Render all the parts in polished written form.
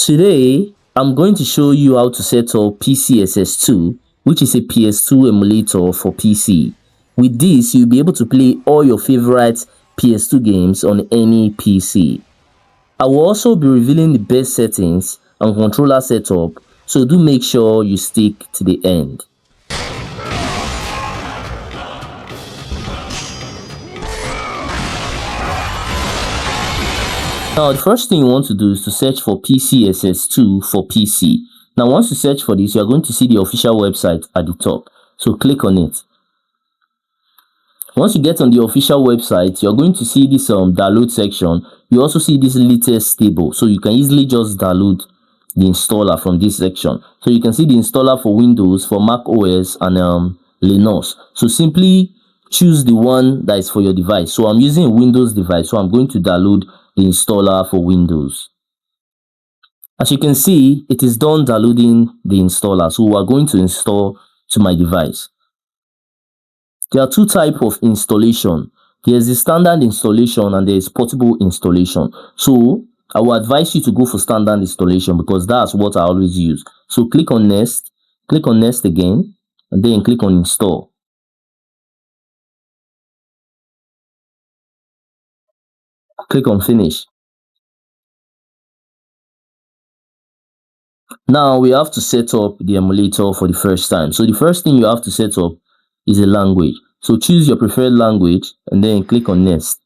Today, I'm going to show you how to set up PCSX2, which is a PS2 emulator for PC. With this, you'll be able to play all your favorite PS2 games on any PC. I will also be revealing the best settings and controller setup, so do make sure you stick to the end. Now, the first thing you want to do is to search for PCSX2 for PC. Now, once you search for this, you are going to see the official website at the top. So click on it. Once you get on the official website, you're going to see this download section. You also see this latest stable, so you can easily just download the installer from this section. So you can see the installer for Windows, for Mac OS, and Linux. So simply choose the one that is for your device. So I'm using a Windows device, so I'm going to download the installer for Windows. As you can see, it is done downloading the installer, so we are going to install to my device. There are two types of installation. There is the standard installation and there is portable installation. So I will advise you to go for standard installation because that's what I always use. So click on next again, and then click on install. Click on finish. Now we have to set up the emulator for the first time. So the first thing you have to set up is a language. So choose your preferred language and then click on next.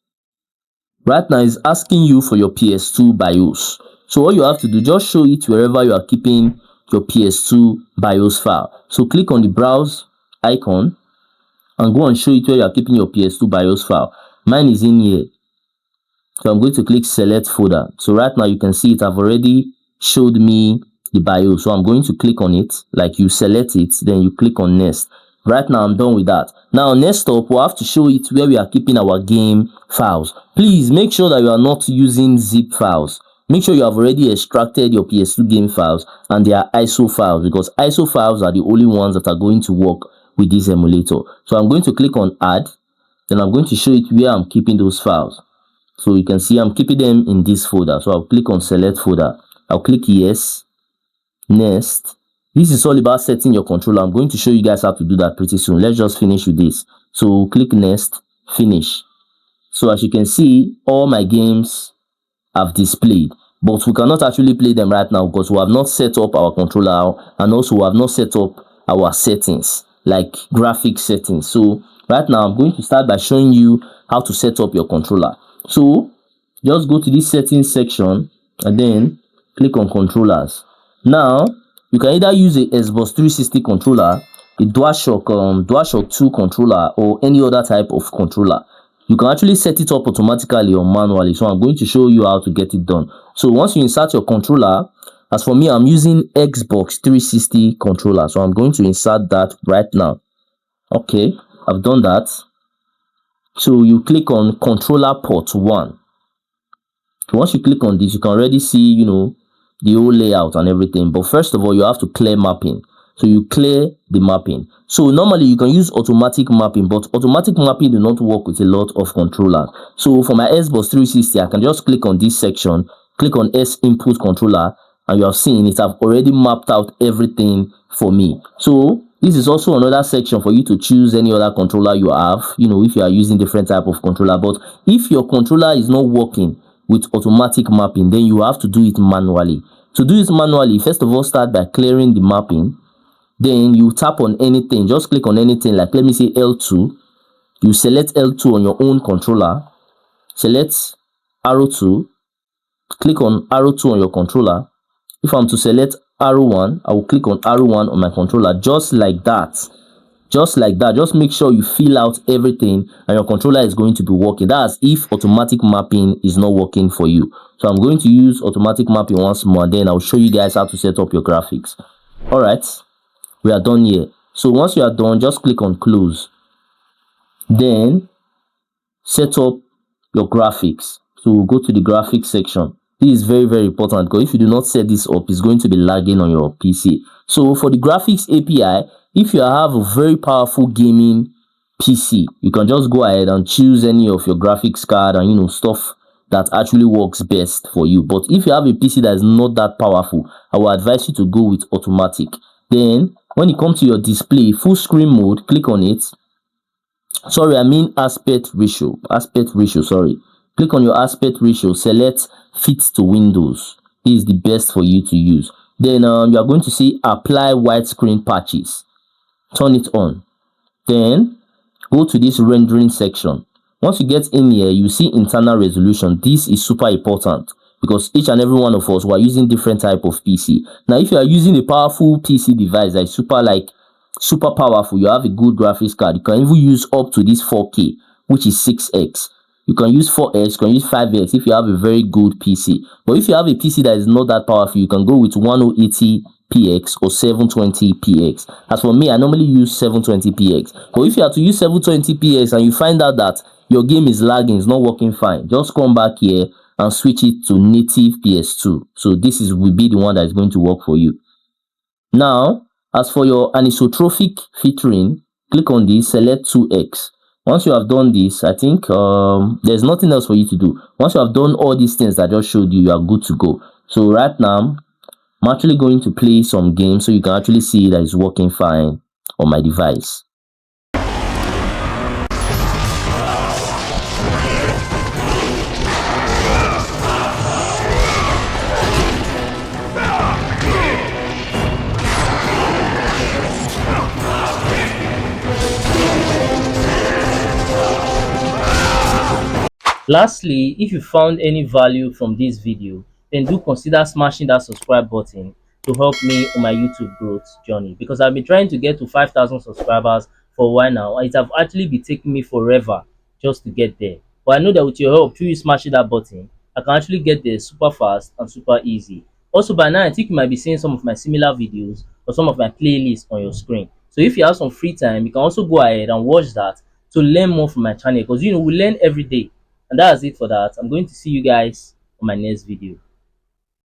Right now it's asking you for your PS2 BIOS. So all you have to do, just show it wherever you are keeping your PS2 BIOS file. So click on the browse icon and go and show it where you are keeping your PS2 BIOS file. Mine is in here. So I'm going to click select folder. So right now you can see it, I've already showed me the BIOS. So I'm going to click on it, like you select it, then you click on next. Right now I'm done with that. Now next up, we'll have to show it where we are keeping our game files. Please make sure that you are not using zip files. Make sure you have already extracted your PS2 game files and they are ISO files, because ISO files are the only ones that are going to work with this emulator. So I'm going to click on add, then I'm going to show it where I'm keeping those files. So you can see I'm keeping them in this folder. So I'll click on select folder. I'll click yes, next. This is all about setting your controller. I'm going to show you guys how to do that pretty soon. Let's just finish with this. So click next, finish. So as you can see, all my games have displayed, but we cannot actually play them right now because we have not set up our controller and also we have not set up our settings, like graphic settings. So right now I'm going to start by showing you how to set up your controller. So just go to this settings section and then click on controllers. Now you can either use a Xbox 360 controller, a DualShock 2 controller, or any other type of controller. You can actually set it up automatically or manually. So I'm going to show you how to get it done. So once you insert your controller, as for me, I'm using Xbox 360 controller. So I'm going to insert that right now. Okay, I've done that. So you click on controller port 1. Once you click on this, you can already see, the whole layout and everything. But first of all, you have to clear mapping. So you clear the mapping. So normally you can use automatic mapping, but automatic mapping do not work with a lot of controllers. So for my Xbox 360, I can just click on this section, click on S input controller, and you have seen it. I've already mapped out everything for me. So this is also another section for you to choose any other controller you have, if you are using different type of controller. But if your controller is not working with automatic mapping, then you have to do it manually. To do it manually, first of all, start by clearing the mapping. Then you tap on anything, just click on anything, like let me say L2. You select L2 on your own controller, select arrow 2, click on arrow 2 on your controller. If I'm to select arrow 1, I will click on arrow 1 on my controller, just like that. Just like that. Just make sure you fill out everything and your controller is going to be working. That's if automatic mapping is not working for you. So I'm going to use automatic mapping once more, and then I'll show you guys how to set up your graphics. Alright, we are done here. So once you are done, just click on close. Then set up your graphics. So go to the graphics section. This is very, very important because if you do not set this up, it's going to be lagging on your PC. So for the graphics API, if you have a very powerful gaming PC, you can just go ahead and choose any of your graphics card and stuff that actually works best for you. But if you have a PC that is not that powerful, I will advise you to go with automatic. Then when you come to your display, full screen mode, click on it. Sorry, I mean aspect ratio. Sorry. Click on your aspect ratio, select fit to Windows. This is the best for you to use. Then you are going to see apply widescreen patches. Turn it on. Then go to this rendering section. Once you get in here, you see internal resolution. This is super important because each and every one of us were using different type of PC. Now, if you are using a powerful PC device that is super powerful, you have a good graphics card, you can even use up to this 4K, which is 6x. You can use 4x, you can use 5x if you have a very good PC. But if you have a PC that is not that powerful, you can go with 1080px or 720px. As for me, I normally use 720px. But if you have to use 720px and you find out that your game is lagging, it's not working fine, just come back here and switch it to native PS2. So this will be the one that is going to work for you. Now, as for your anisotropic filtering, click on this, select 2x. Once you have done this, I think there's nothing else for you to do. Once you have done all these things that I just showed you, you are good to go. So right now, I'm actually going to play some games so you can actually see that it's working fine on my device. Lastly, if you found any value from this video, then do consider smashing that subscribe button to help me on my YouTube growth journey, because I've been trying to get to 5,000 subscribers for a while now. It have actually been taking me forever just to get there. But I know that with your help, through you smashing that button, I can actually get there super fast and super easy. Also, by now, I think you might be seeing some of my similar videos or some of my playlists on your screen. So if you have some free time, you can also go ahead and watch that to learn more from my channel, because we learn every day. And that's it for that. I'm going to see you guys on my next video.